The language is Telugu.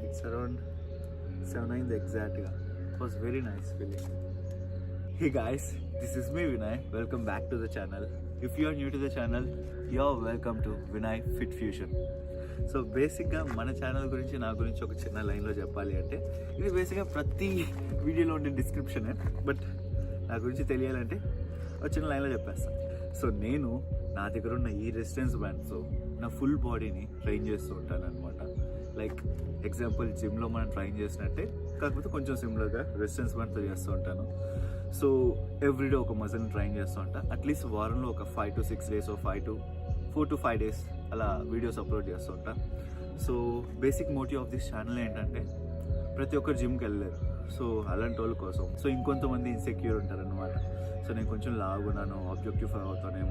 It's around 7 అయింది ఎగ్జాక్ట్గా. It was very nice feeling. Hey guys, this is me Vinay. Welcome back to the channel. If you are new to the channel, you're welcome to Vinay Fit Fusion. So బేసిక్గా మన ఛానల్ గురించి నా గురించి ఒక చిన్న లైన్లో చెప్పాలి అంటే, ఇది బేసిక్గా ప్రతి వీడియోలో ఉండే డిస్క్రిప్షనే, బట్ నా గురించి తెలియాలంటే ఒక చిన్న లైన్లో చెప్పేస్తాను. సో నేను నా దగ్గర ఉన్న ఈ రెసిస్టెన్స్ బ్యాండ్తో నా ఫుల్ బాడీని ట్రైన్ చేస్తూ ఉంటాను అనమాట. లైక్ ఎగ్జాంపుల్ జిమ్లో మనం ట్రైన్ చేసినట్టే, కాకపోతే కొంచెం సిమిలర్గా రెసిస్టెన్స్ బ్యాండ్తో చేస్తూ ఉంటాను. సో ఎవ్రీడే ఒక మజిల్ని ట్రైన్ చేస్తూ ఉంటాను. అట్లీస్ట్ వారంలో ఒక 5 to 6 days, 4 to 5 days అలా వీడియోస్ అప్లోడ్ చేస్తూ ఉంటాను. So basic motive of this channel ఏంటంటే, ప్రతి ఒక్కరు జిమ్కి వెళ్ళలేరు. సో అలాంటి వాళ్ళ కోసం. సో ఇంకొంతమంది ఇన్సెక్యూర్ ఉంటారనమాట. సో నేను కొంచెం లాగున్నాను, ఆబ్జెక్టివ్ అవుతానేమో,